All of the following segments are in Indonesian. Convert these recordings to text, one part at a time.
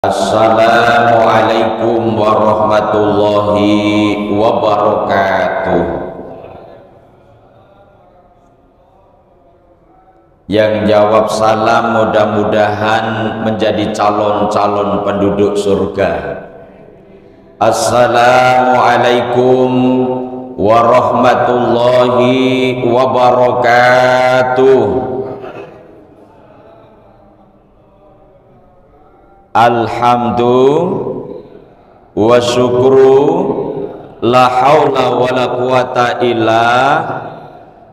Assalamualaikum warahmatullahi wabarakatuh. Yang jawab salam mudah-mudahan menjadi calon-calon penduduk surga. Assalamualaikum warahmatullahi wabarakatuh. Alhamdulillah wa syukru la haula wa la quwata illa.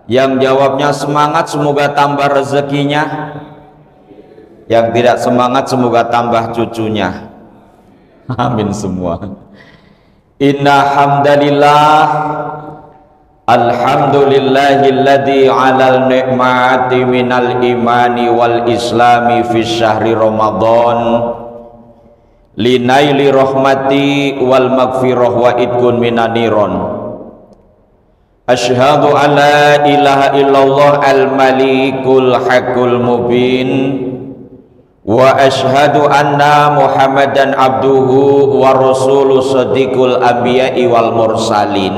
Yang jawabnya semangat semoga tambah rezekinya, yang tidak semangat semoga tambah cucunya. Amin semua. Inna hamdalillah alhamdulillahilladzi 'alal ni'mati minal imani wal islami fi syahri Ramadan linaili rahmati wal maghfirah wa idkun minaniron. Asyhadu an la ilaha illallah al malikul haqqul mubin wa asyhadu anna muhammadan abduhu wa rasuluh sadiqul anbiya'i wal mursalin.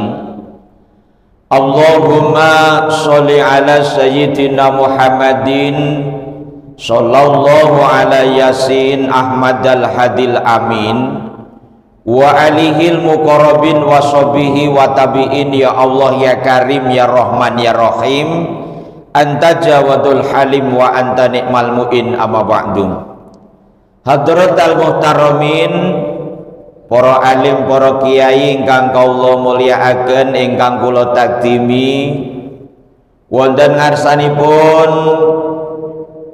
Allahumma sholli ala sayyidina Muhammadin sallallahu ala yasin Ahmad al-Hadil Amin wa alihil muqarrabin wa sahbihi wa tabi'in. Ya Allah ya Karim ya Rahman ya Rahim, anta jawadul halim wa anta ni'mal mu'in. Amma ba'du. Hadratal muhtaramin, para alim, para kiai ingkang kawula mulyakaken, ingkang kula takdimi, wonten ngarsanipun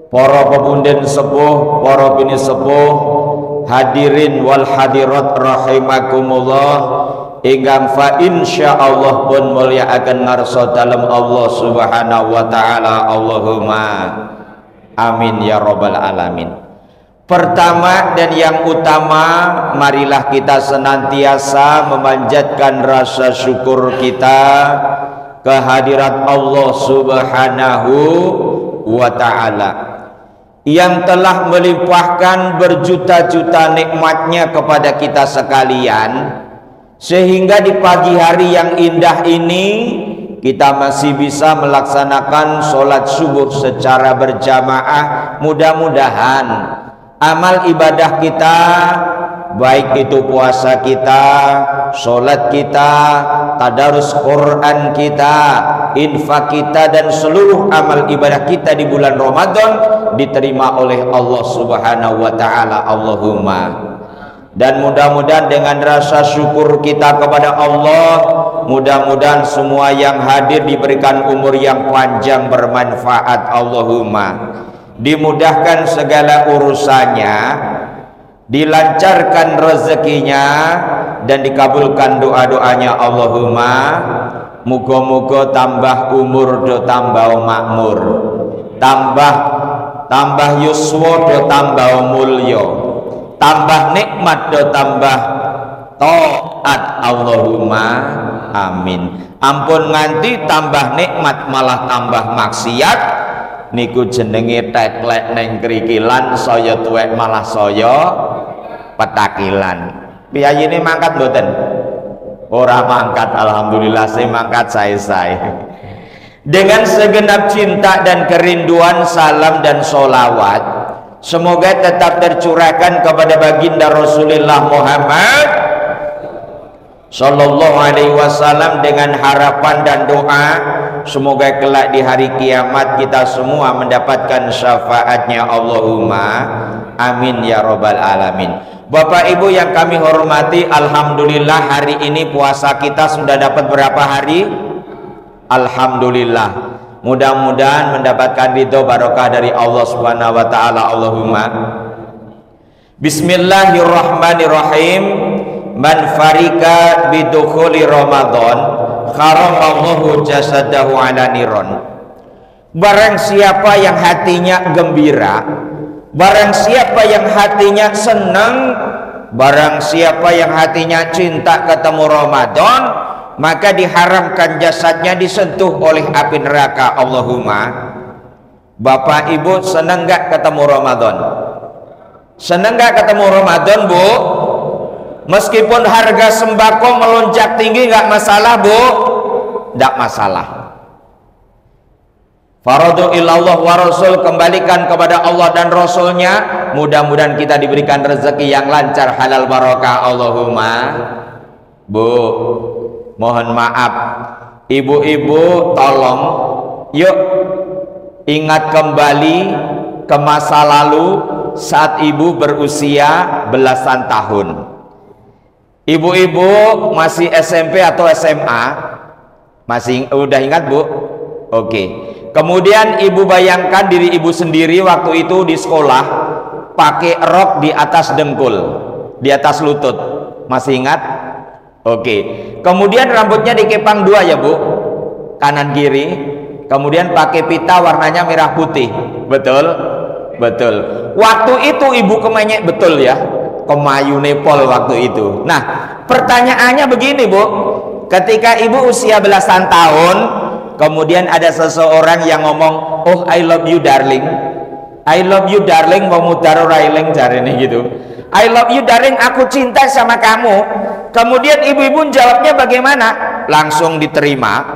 para pepunden sepuh, para bini sepuh, hadirin wal hadirat rahimakumullah, ingkang fa insyaallah pun mulyakaken ngarsa dalem Allah Subhanahu wa taala. Allahumma amin ya rabbal alamin. Pertama dan yang utama, marilah kita senantiasa memanjatkan rasa syukur kita kehadirat Allah Subhanahu wa ta'ala yang telah melimpahkan berjuta-juta nikmatnya kepada kita sekalian, sehingga di pagi hari yang indah ini kita masih bisa melaksanakan sholat subuh secara berjamaah. Mudah-mudahan amal ibadah kita, baik itu puasa kita, sholat kita, tadarus Quran kita, infak kita, dan seluruh amal ibadah kita di bulan Ramadan diterima oleh Allah Subhanahu wa ta'ala. Allahumma. Dan mudah-mudahan dengan rasa syukur kita kepada Allah, mudah-mudahan semua yang hadir diberikan umur yang panjang bermanfaat. Allahumma. Dimudahkan segala urusannya, dilancarkan rezekinya, dan dikabulkan doa-doanya. Allahumma. Muga-muga tambah umur do tambah makmur, tambah yuswa do tambah mulya, tambah nikmat do tambah taat. Allahumma amin. Ampun nganti tambah nikmat malah tambah maksiat, niku jenenge teklek neng krikilan, saya tuwek malah saya petakilan. Piyayine mangkat mboten? Ora mangkat, alhamdulillah. Saya mangkat saya. Dengan segenap cinta dan kerinduan, salam dan sholawat semoga tetap tercurahkan kepada baginda Rasulullah Muhammad sallallahu alaihi wasallam, dengan harapan dan doa semoga kelak di hari kiamat kita semua mendapatkan syafaatnya. Allahumma amin ya rabbal alamin. Bapak Ibu yang kami hormati, alhamdulillah hari ini puasa kita sudah dapat berapa hari? Alhamdulillah. Mudah-mudahan mendapatkan ridho barokah dari Allah Subhanahu wa taala. Allahumma. Bismillahirrahmanirrahim. Man farika bidukhuli Ramadan kharamallahu jasadahu ala niron. Barang siapa yang hatinya gembira, barang siapa yang hatinya senang, barang siapa yang hatinya cinta ketemu Ramadan, maka diharamkan jasadnya disentuh oleh api neraka. Allahumma. Bapak Ibu senang gak ketemu Ramadan? Seneng nggak ketemu Ramadan, Bu? Meskipun harga sembako melonjak tinggi nggak masalah, Bu? Nggak masalah. Faradu ilallah wa rasul, kembalikan kepada Allah dan Rasulnya. Mudah-mudahan kita diberikan rezeki yang lancar, halal barokah, Allahumma. Bu, mohon maaf, ibu-ibu tolong yuk ingat kembali ke masa lalu saat ibu berusia belasan tahun. Ibu-ibu masih SMP atau SMA? Masih udah ingat, Bu? Oke. Kemudian ibu bayangkan diri ibu sendiri waktu itu di sekolah pakai rok di atas dengkul, di atas lutut. Masih ingat? Oke. Kemudian rambutnya dikepang dua ya, Bu, kanan kiri. Kemudian pakai pita warnanya merah putih. Betul? Betul. Waktu itu ibu kemenyek betul ya, kemayu nepol waktu itu. Nah, pertanyaannya begini, Bu. Ketika ibu usia belasan tahun, kemudian ada seseorang yang ngomong, "Oh, I love you darling." I love you darling, mau mutaro railing cari ini gitu. I love you darling, aku cinta sama kamu. Kemudian ibu-ibu jawabnya bagaimana? Langsung diterima?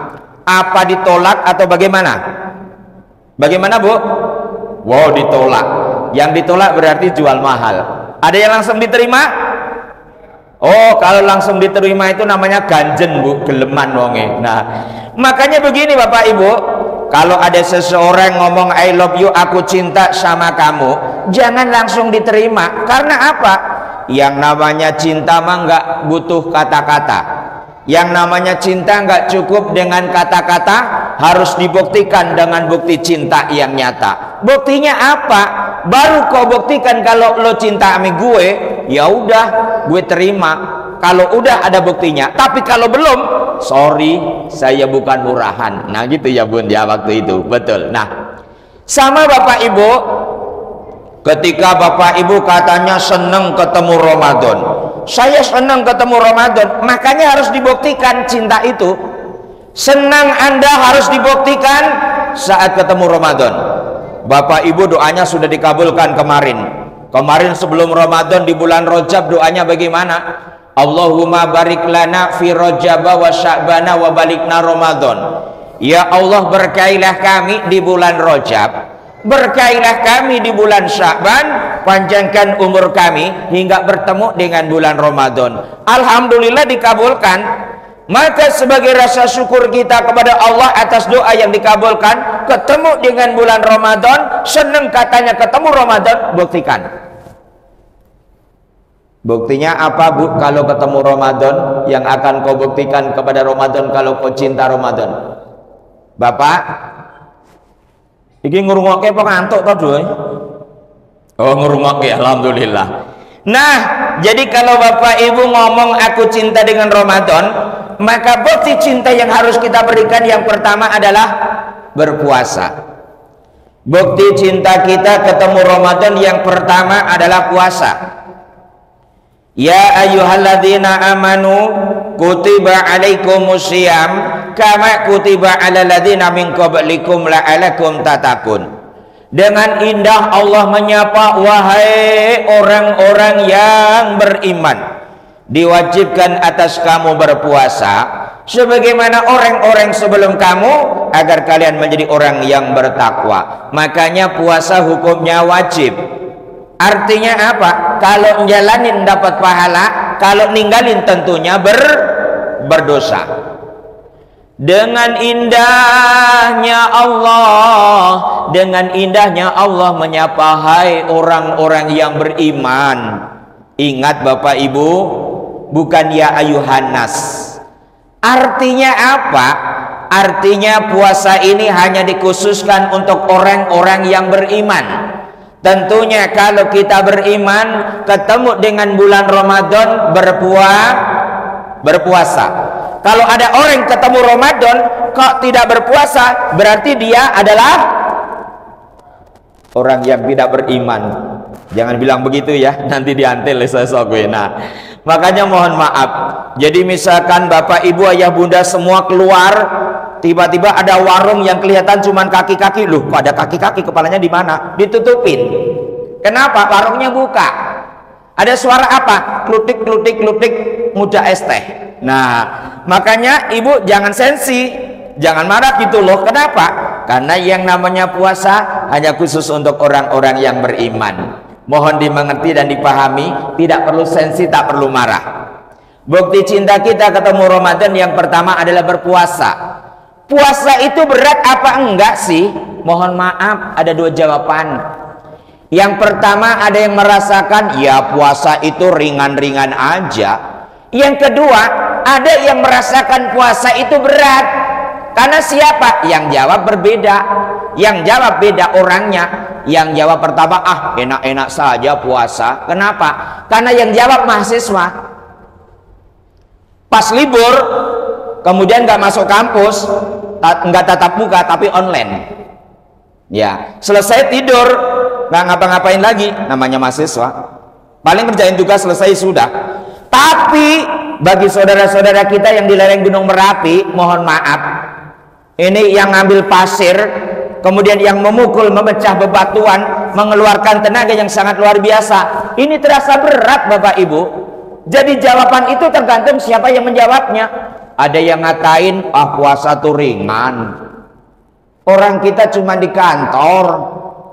Apa ditolak atau bagaimana? Bagaimana, Bu? Wow, ditolak. Yang ditolak berarti jual mahal. Ada yang langsung diterima? Oh, kalau langsung diterima itu namanya ganjen, Bu, geleman wonge. Nah, makanya begini Bapak Ibu, kalau ada seseorang ngomong I love you, aku cinta sama kamu, jangan langsung diterima. Karena apa? Yang namanya cinta mah nggak butuh kata-kata. Yang namanya cinta nggak cukup dengan kata-kata, harus dibuktikan dengan bukti cinta yang nyata. Buktinya apa? Baru kau buktikan kalau lo cinta sama gue, ya udah, gue terima. Kalau udah ada buktinya. Tapi kalau belum, sorry, saya bukan murahan. Nah gitu ya Bun ya waktu itu. Betul. Nah, sama Bapak Ibu, ketika Bapak Ibu katanya seneng ketemu Ramadan, saya senang ketemu Ramadan, makanya harus dibuktikan cinta itu. Senang Anda harus dibuktikan saat ketemu Ramadan. Bapak Ibu doanya sudah dikabulkan kemarin. Kemarin sebelum Ramadan di bulan Rajab doanya bagaimana? Allahumma barik lana fi Rajaba wa Sya'bana wa balikna Ramadan. Ya Allah, berkailah kami di bulan Rajab, berkailah kami di bulan Sya'ban, panjangkan umur kami hingga bertemu dengan bulan Ramadan. Alhamdulillah dikabulkan. Maka sebagai rasa syukur kita kepada Allah atas doa yang dikabulkan, ketemu dengan bulan Ramadan, senang katanya ketemu Ramadan, buktikan. Buktinya apa, Bu? Kalau ketemu Ramadan, yang akan kau buktikan kepada Ramadan kalau kau cinta Ramadan? Bapak, iki ngurungokke apa ngantuk to, Doy? Oh, ngurungokke, alhamdulillah. Nah, jadi kalau Bapak Ibu ngomong aku cinta dengan Ramadan, maka bukti cinta yang harus kita berikan yang pertama adalah berpuasa. Bukti cinta kita ketemu Ramadan yang pertama adalah puasa. Ya ayyuhalladzina amanu kutiba alaikumusiyam kama kutiba alal ladzina min qablikum la'alakum tatakun. Dengan indah Allah menyapa, wahai orang-orang yang beriman, diwajibkan atas kamu berpuasa sebagaimana orang-orang sebelum kamu, agar kalian menjadi orang yang bertakwa. Makanya puasa hukumnya wajib. Artinya apa? Kalau njalanin dapat pahala, kalau ninggalin tentunya berdosa. Dengan indahnya Allah menyapa, hai orang-orang yang beriman. Ingat Bapak Ibu, bukan ya ayuhan nas. Artinya apa? Artinya puasa ini hanya dikhususkan untuk orang-orang yang beriman. Tentunya kalau kita beriman, ketemu dengan bulan Ramadan, berpuasa. Kalau ada orang ketemu Ramadan kok tidak berpuasa, berarti dia adalah orang yang tidak beriman. Jangan bilang begitu ya, nanti diantil sesuatu. Nah, makanya mohon maaf. Jadi misalkan Bapak Ibu Ayah Bunda semua keluar, tiba-tiba ada warung yang kelihatan cuman kaki-kaki. Loh, kok ada kaki-kaki, kepalanya di mana? Ditutupin. Kenapa? Warungnya buka. Ada suara apa? Klutik, klutik, klutik, muda es teh. Nah, makanya ibu jangan sensi, jangan marah gitu loh. Kenapa? Karena yang namanya puasa hanya khusus untuk orang-orang yang beriman. Mohon dimengerti dan dipahami, tidak perlu sensi, tak perlu marah. Bukti cinta kita ketemu Ramadan yang pertama adalah berpuasa. Puasa itu berat apa enggak sih? Mohon maaf, ada dua jawaban. Yang pertama ada yang merasakan ya puasa itu ringan-ringan aja. Yang kedua ada yang merasakan puasa itu berat. Karena siapa? Yang jawab berbeda. Yang jawab beda orangnya. Yang jawab pertama, enak-enak saja puasa. Kenapa? Karena yang jawab mahasiswa. Pas libur kemudian nggak masuk kampus, nggak tatap muka tapi online. Ya, selesai tidur nggak ngapa-ngapain lagi, namanya mahasiswa. Paling kerjain tugas selesai sudah. Tapi bagi saudara-saudara kita yang di lereng Gunung Merapi, mohon maaf, ini yang ngambil pasir, kemudian yang memukul, memecah bebatuan, mengeluarkan tenaga yang sangat luar biasa. Ini terasa berat Bapak Ibu. Jadi jawaban itu tergantung siapa yang menjawabnya. Ada yang ngatain, puasa tuh ringan. Orang kita cuma di kantor,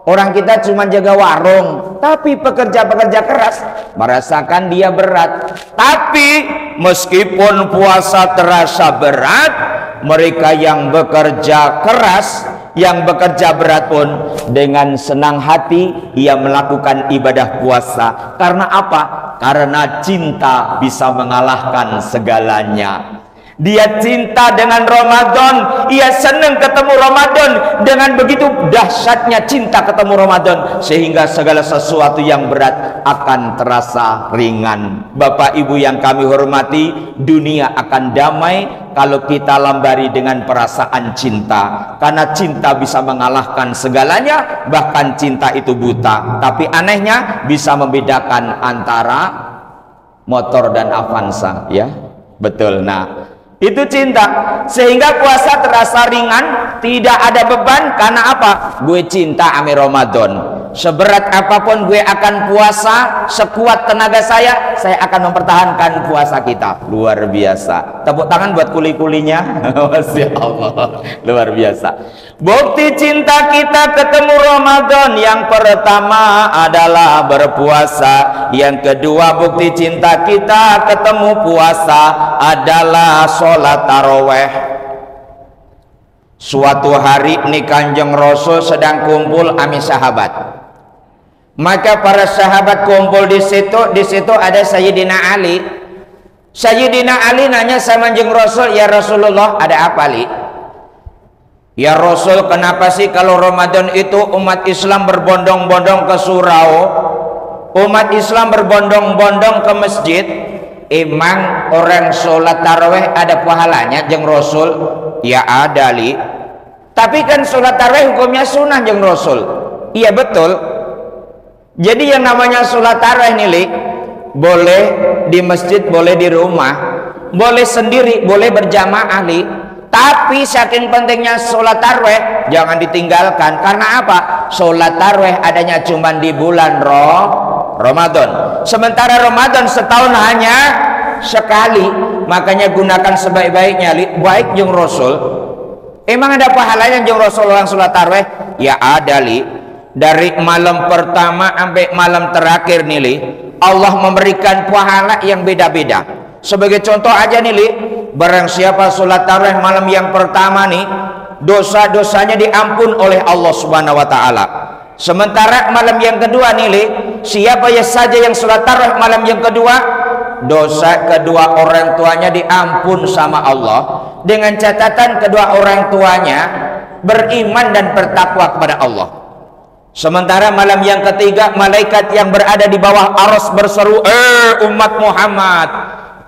orang kita cuma jaga warung, tapi pekerja-pekerja keras merasakan dia berat. Tapi meskipun puasa terasa berat, mereka yang bekerja keras, yang bekerja berat pun dengan senang hati ia melakukan ibadah puasa. Karena apa? Karena cinta bisa mengalahkan segalanya. Dia cinta dengan Ramadan, ia senang ketemu Ramadan. Dengan begitu dahsyatnya cinta ketemu Ramadan, sehingga segala sesuatu yang berat akan terasa ringan. Bapak Ibu yang kami hormati, dunia akan damai kalau kita lambari dengan perasaan cinta. Karena cinta bisa mengalahkan segalanya, bahkan cinta itu buta. Tapi anehnya bisa membedakan antara motor dan Avanza, ya. Betul. Nah, itu cinta. Sehingga puasa terasa ringan, tidak ada beban. Karena apa? Gue cinta ame Ramadan. Seberat apapun gue akan puasa, sekuat tenaga saya akan mempertahankan puasa kita. Luar biasa. Tepuk tangan buat kuli-kulinya. Masya Allah, luar biasa. Bukti cinta kita ketemu Ramadan, yang pertama adalah berpuasa. Yang kedua bukti cinta kita ketemu puasa adalah sholat taraweh. Suatu hari nih Kanjeng Rasul sedang kumpul ami sahabat. Maka para sahabat kumpul di situ ada Sayyidina Ali. Sayyidina Ali nanya sama Kanjeng Rasul, "Ya Rasulullah, ada apa, Ali?" "Ya Rasul, kenapa sih kalau Ramadan itu umat Islam berbondong-bondong ke surau, umat Islam berbondong-bondong ke masjid? Emang orang sholat taraweh ada pahalanya, Jeng Rasul?" "Ya ada, Ali. Tapi kan sholat taraweh hukumnya sunnah, Jeng Rasul." "Iya betul. Jadi yang namanya sholat taraweh nih, Li, boleh di masjid, boleh di rumah, boleh sendiri, boleh berjamaah, Li. Tapi saking pentingnya sholat taraweh, jangan ditinggalkan. Karena apa? Sholat taraweh adanya cuma di bulan Ramadan. Sementara Ramadan setahun hanya sekali. Makanya gunakan sebaik-baiknya, Li. Baik Jeng Rasul. Emang ada pahalanya Jeng Rasul orang sholat taraweh? Ya ada, Li. Dari malam pertama sampai malam terakhir nih, Li, Allah memberikan pahala yang beda-beda. Sebagai contoh aja nih, Li, barang siapa sholat tarawih malam yang pertama nih, dosa-dosanya diampun oleh Allah Subhanahu wa Ta'ala. Sementara malam yang kedua nih, Li, siapa saja yang sholat tarawih malam yang kedua, dosa kedua orang tuanya diampun sama Allah, dengan catatan kedua orang tuanya beriman dan bertakwa kepada Allah. Sementara malam yang ketiga, malaikat yang berada di bawah arsy berseru, umat Muhammad,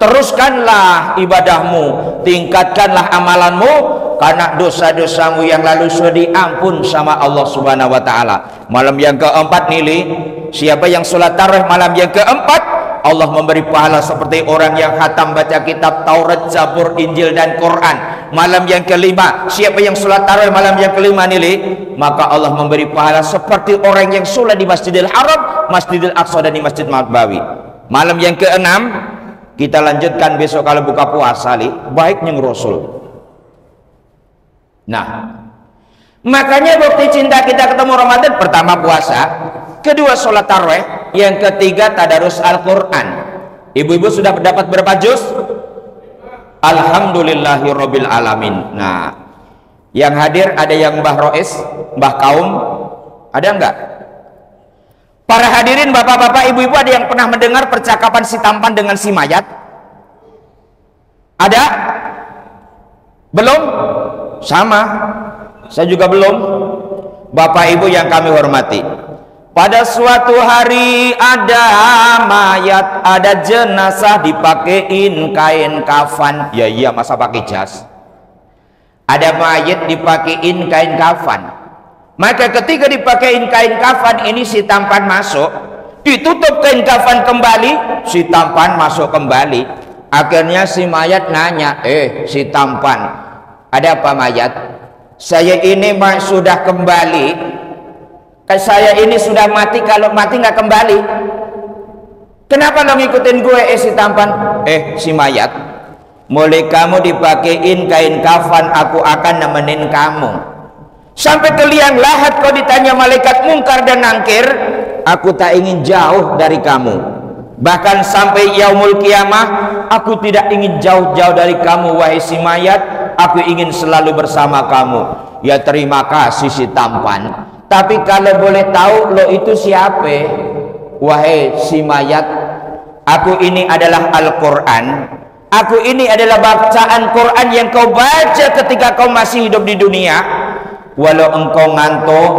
teruskanlah ibadahmu, tingkatkanlah amalanmu, karena dosa-dosamu yang lalu sudah diampun sama Allah Subhanahu wa Ta'ala. Malam yang keempat nih, Li, siapa yang sholat tarawih malam yang keempat, Allah memberi pahala seperti orang yang khatam baca kitab Taurat, Zabur, Injil dan Quran. Malam yang kelima, siapa yang sholat tarawih malam yang kelima nilai, maka Allah memberi pahala seperti orang yang sholat di Masjidil Haram, Masjidil Aqsa dan di Masjid Nabawi. Malam yang keenam, kita lanjutkan besok kalau buka puasa baiknya Rasul. Nah, makanya bukti cinta kita ketemu Ramadan, pertama puasa, kedua sholat tarawih, yang ketiga tadarus Al-Quran. Ibu-ibu sudah dapat berapa juz? Alhamdulillahirabbil alamin. Nah, yang hadir ada yang Mbah Rois, Mbah Kaum, ada enggak? Para hadirin bapak-bapak, ibu-ibu, ada yang pernah mendengar percakapan si tampan dengan si mayat? Ada? Belum? Sama, saya juga belum. Bapak ibu yang kami hormati, pada suatu hari ada mayat, ada jenazah dipakein kain kafan. Ya iya, masa pakai jas? Ada mayat dipakein kain kafan. Maka ketika dipakein kain kafan ini, si tampan masuk, ditutup kain kafan kembali, si tampan masuk kembali. Akhirnya si mayat nanya, si tampan, ada apa mayat? Saya ini sudah kembali. Saya ini sudah mati, kalau mati nggak kembali. Kenapa lo ngikutin gue, si tampan? Si mayat, mulai kamu dipakein kain kafan, aku akan nemenin kamu sampai ke liang lahat. Kau ditanya malaikat mungkar dan nangkir, aku tak ingin jauh dari kamu. Bahkan sampai yaumul kiamah, aku tidak ingin jauh-jauh dari kamu, wahai si mayat. Aku ingin selalu bersama kamu. Ya terima kasih si tampan. Tapi kalau boleh tahu lo itu siapa? Wahai si mayat, aku ini adalah Al-Quran. Aku ini adalah bacaan Quran yang kau baca ketika kau masih hidup di dunia. Walau engkau ngantuk,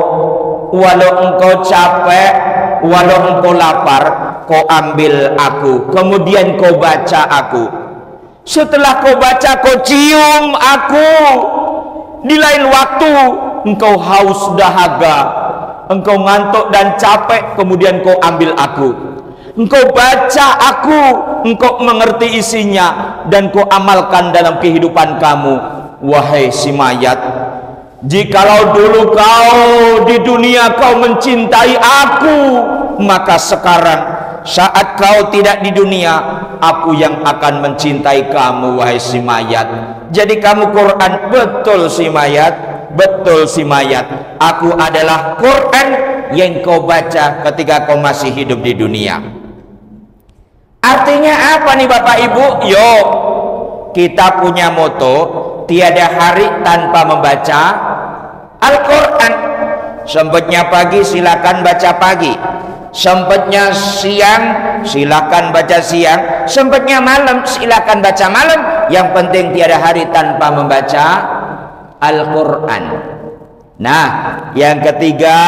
walau engkau capek, walau engkau lapar, kau ambil aku, kemudian kau baca aku. Setelah kau baca, kau cium aku. Di lain waktu engkau haus dahaga, engkau ngantuk dan capek, kemudian kau ambil aku. Engkau baca aku, engkau mengerti isinya, dan kau amalkan dalam kehidupan kamu. Wahai si mayat, jikalau dulu kau di dunia kau mencintai aku, maka sekarang saat kau tidak di dunia, aku yang akan mencintai kamu, wahai si mayat. Jadi kamu Quran, betul si mayat, betul si mayat. Aku adalah Quran yang kau baca ketika kau masih hidup di dunia. Artinya apa nih Bapak Ibu? Yo, kita punya moto, tiada hari tanpa membaca Al-Quran. Sempatnya pagi silakan baca pagi, sempatnya siang silakan baca siang, sempatnya malam silakan baca malam. Yang penting tiada hari tanpa membaca Al-Quran. Nah, yang ketiga,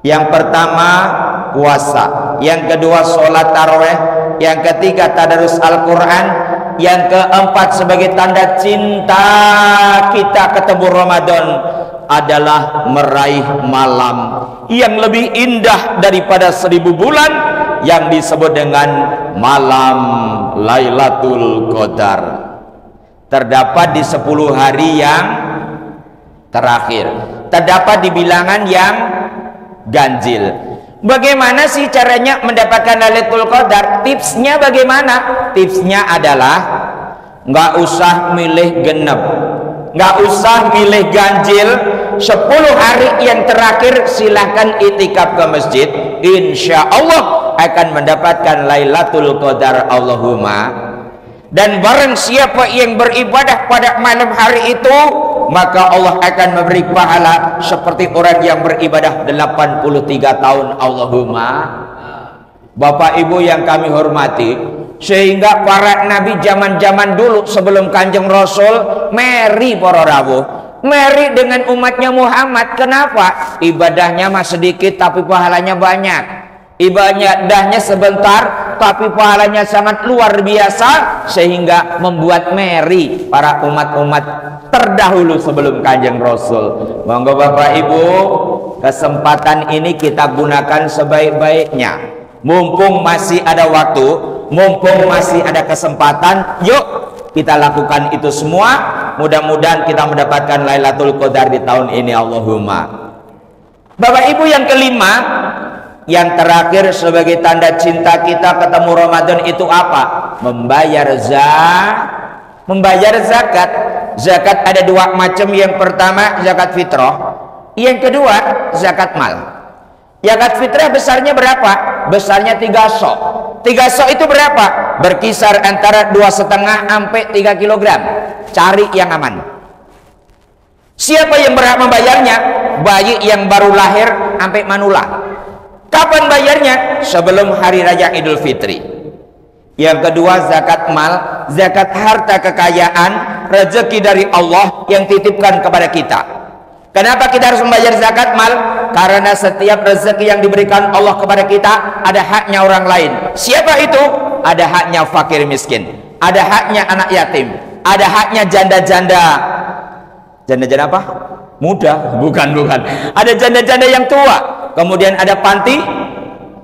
yang pertama puasa, yang kedua sholat taraweh, yang ketiga tadarus Al-Quran, yang keempat sebagai tanda cinta kita ketemu Ramadan adalah meraih malam yang lebih indah daripada 1000 bulan, yang disebut dengan malam Lailatul Qadar. Terdapat di 10 hari yang terakhir, terdapat di bilangan yang ganjil. Bagaimana sih caranya mendapatkan Lailatul Qadar? Tipsnya bagaimana? Tipsnya adalah nggak usah milih genep, nggak usah milih ganjil. 10 hari yang terakhir silahkan itikaf ke masjid, insya Allah akan mendapatkan Lailatul Qadar. Allahumma. Dan barang siapa yang beribadah pada malam hari itu, maka Allah akan memberi pahala seperti orang yang beribadah 83 tahun. Allahumma. Bapak Ibu yang kami hormati, sehingga para nabi zaman-zaman dulu sebelum Kanjeng Rasul meri para rawuh, meri dengan umatnya Muhammad. Kenapa? Ibadahnya mah sedikit tapi pahalanya banyak. Ibadahnya sebentar tapi pahalanya sangat luar biasa, sehingga membuat meri para umat-umat terdahulu sebelum Kanjeng Rasul. Monggo Bapak Ibu, kesempatan ini kita gunakan sebaik-baiknya Mumpung masih ada waktu, mumpung masih ada kesempatan, yuk kita lakukan itu semua. Mudah-mudahan kita mendapatkan Lailatul Qadar di tahun ini, Allahumma. Bapak Ibu, yang kelima, yang terakhir sebagai tanda cinta kita ketemu Ramadan itu apa? Membayar zakat. Zakat ada dua macam. Yang pertama zakat fitrah, yang kedua zakat mal. Zakat fitrah besarnya berapa? Besarnya 3 sok. 3 sok itu berapa? Berkisar antara 2,5 sampai 3 kilogram. Cari yang aman. Siapa yang berhak membayarnya? Bayi yang baru lahir sampai manula. Kapan bayarnya? Sebelum hari raya Idul Fitri. Yang kedua zakat mal, zakat harta kekayaan, rezeki dari Allah yang titipkan kepada kita. Kenapa kita harus membayar zakat mal? Karena setiap rezeki yang diberikan Allah kepada kita ada haknya orang lain. Siapa itu? Ada haknya fakir miskin, ada haknya anak yatim, ada haknya janda-janda. Janda-janda apa? Muda? Bukan. Ada janda-janda yang tua. Kemudian ada panti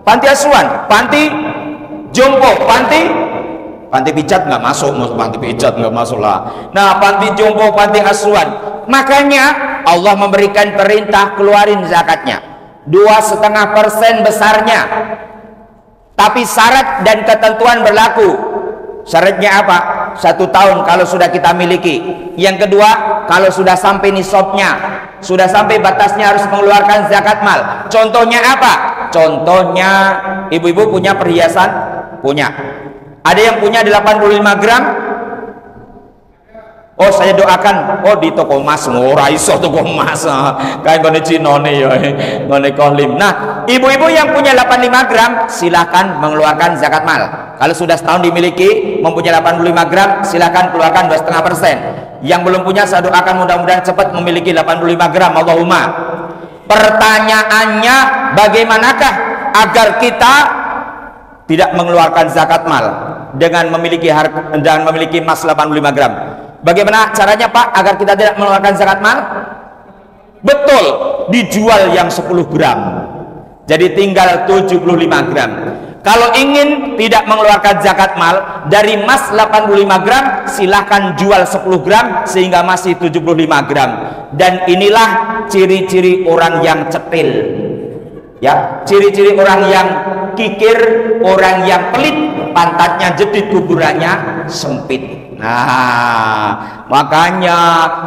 asuhan, panti jompo, panti pijat nggak masuk, panti pijat nggak masuk lah. Nah, panti jompo, panti asuhan. Makanya Allah memberikan perintah keluarin zakatnya 2,5% besarnya. Tapi syarat dan ketentuan berlaku. Syaratnya apa? 1 tahun kalau sudah kita miliki. Yang kedua, kalau sudah sampai nisabnya, sudah sampai batasnya harus mengeluarkan zakat mal. Contohnya apa? Contohnya ibu-ibu punya perhiasan? Punya. Ada yang punya 85 gram? Oh, saya doakan, oh di toko emas, ora iso toko emas. Kayak ngene Cinone ya, ngene Kohlim. Nah, ibu-ibu yang punya 85 gram silahkan mengeluarkan zakat mal. Kalau sudah setahun dimiliki, mempunyai 85 gram, silahkan keluarkan 2,5%. Yang belum punya, saya doakan mudah-mudahan cepat memiliki 85 gram, Allahumma. Pertanyaannya, bagaimanakah agar kita tidak mengeluarkan zakat mal dengan memiliki emas 85 gram? Bagaimana caranya, Pak, agar kita tidak mengeluarkan zakat mal? Betul, dijual yang 10 gram. Jadi tinggal 75 gram. Kalau ingin tidak mengeluarkan zakat mal dari emas 85 gram, silahkan jual 10 gram sehingga masih 75 gram. Dan inilah ciri-ciri orang yang cetil. Ya, ciri-ciri orang yang kikir, orang yang pelit, pantatnya jedit, kuburannya sempit. Nah, makanya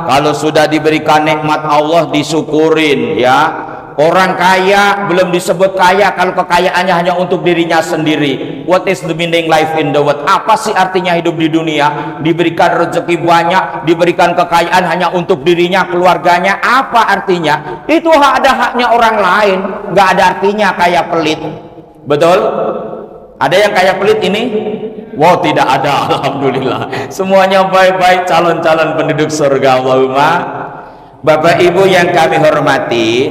kalau sudah diberikan nikmat Allah disyukurin ya. Orang kaya belum disebut kaya kalau kekayaannya hanya untuk dirinya sendiri. What is the meaning life in the world? Apa sih artinya hidup di dunia? Diberikan rezeki banyak, diberikan kekayaan hanya untuk dirinya, keluarganya. Apa artinya? Itu ada haknya orang lain. Nggak ada artinya kaya pelit. Betul? Ada yang kaya pelit ini? Wow, tidak ada. Alhamdulillah. Semuanya baik-baik, calon-calon penduduk surga, Allahumma. Bapak Ibu yang kami hormati,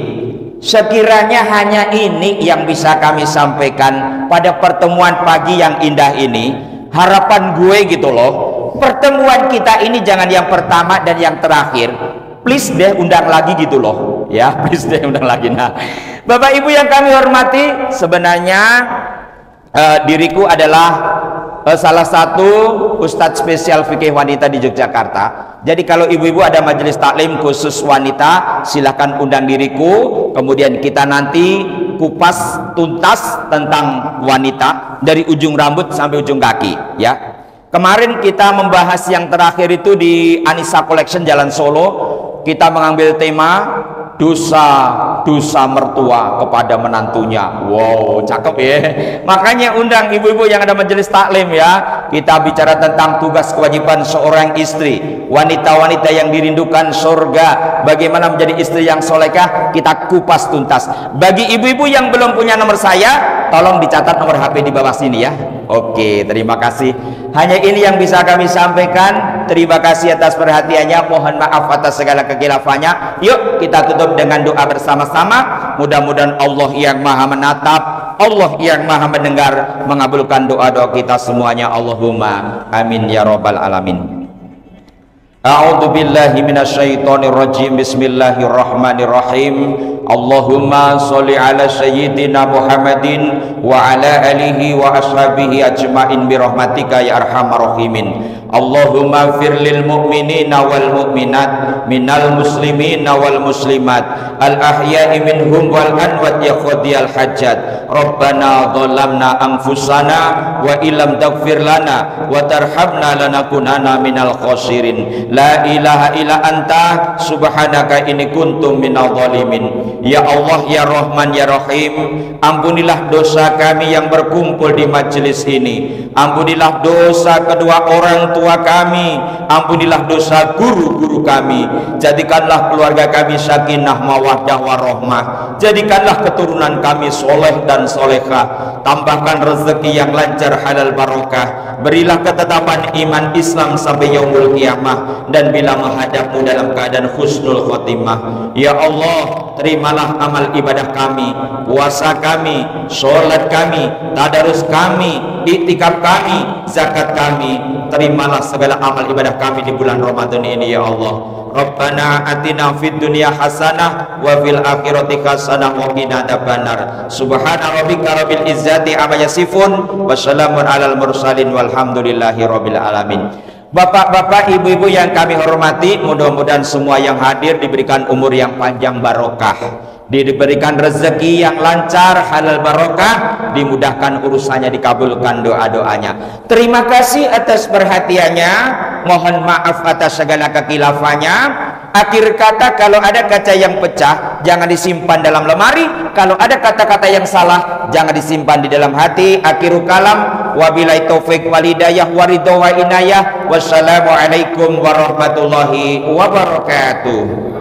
sekiranya hanya ini yang bisa kami sampaikan pada pertemuan pagi yang indah ini. Harapan gue gitu loh, pertemuan kita ini jangan yang pertama dan yang terakhir. Please deh undang lagi gitu loh. Ya, please deh undang lagi. Nah, Bapak Ibu yang kami hormati, sebenarnya diriku adalah salah satu ustadz spesial fikih wanita di Yogyakarta. Jadi kalau ibu-ibu ada majelis taklim khusus wanita, silahkan undang diriku. Kemudian kita nanti kupas tuntas tentang wanita dari ujung rambut sampai ujung kaki ya. Kemarin kita membahas yang terakhir itu di Anissa Collection Jalan Solo. Kita mengambil tema dosa mertua kepada menantunya. Wow, cakep ya. Makanya undang ibu-ibu yang ada majelis taklim ya. Kita bicara tentang tugas kewajiban seorang istri, wanita-wanita yang dirindukan surga, bagaimana menjadi istri yang solehah. Kita kupas tuntas. Bagi ibu-ibu yang belum punya nomor saya, tolong dicatat nomor HP di bawah sini ya. Oke, terima kasih. Hanya ini yang bisa kami sampaikan. Terima kasih atas perhatiannya. Mohon maaf atas segala kekhilafahnya. Yuk kita tutup dengan doa bersama-sama. Mudah-mudahan Allah yang maha menatap, Allah yang maha mendengar, mengabulkan doa-doa kita semuanya. Allahumma amin ya rabbal alamin. A'udzu billahi minasyaitonir rajim. Bismillahirrahmanirrahim. Allahumma sholli ala sayyidina Muhammadin wa ala alihi wa ashabihi ajma'in bi rahmatika ya arhamar rahimin. Allahumma fir lil mu'minina wal mu'minat minal muslimina wal muslimat al ahya'i minhum wal anwat ya qadiyal hajat. Rabbana dhalamna anfusana wa illam taghfir lana wa tarhamna lanakunanna minal khasirin. La ilaha illa anta subhanaka inni kuntum minadh dhalimin. Ya Allah, ya Rahman, ya Rahim, ampunilah dosa kami yang berkumpul di majelis ini. Ampunilah dosa kedua orang tua kami, ampunilah dosa guru-guru kami. Jadikanlah keluarga kami sakinah mawaddah warahmah. Jadikanlah keturunan kami soleh dan solehah. Tambahkan rezeki yang lancar halal barokah. Berilah ketetapan iman Islam sampai yaumul qiyamah, dan bila menghadapmu dalam keadaan husnul khotimah. Ya Allah, terimalah amal ibadah kami, puasa kami, sholat kami, tadarus kami, iktikaf kami, zakat kami. Terimalah segala amal ibadah kami di bulan Ramadan ini ya Allah. Rabbana atina fid dunya hasanah wa fil akhirati hasanah wa qina adzabannar. Subhana rabbika rabbil izzati amma yasifun wa salamun alal mursalin walhamdulillahi rabbil alamin. Bapak-bapak, ibu-ibu yang kami hormati, mudah-mudahan semua yang hadir diberikan umur yang panjang barokah, diberikan rezeki yang lancar halal barokah, dimudahkan urusannya, dikabulkan doa-doanya. Terima kasih atas perhatiannya, mohon maaf atas segala kekhilafahnya. Akhir kata, kalau ada kaca yang pecah jangan disimpan dalam lemari, kalau ada kata-kata yang salah jangan disimpan di dalam hati. Akhiru kalam, wabillahi taufik walhidayah waridho wa inayah. Wassalamualaikum warahmatullahi wabarakatuh.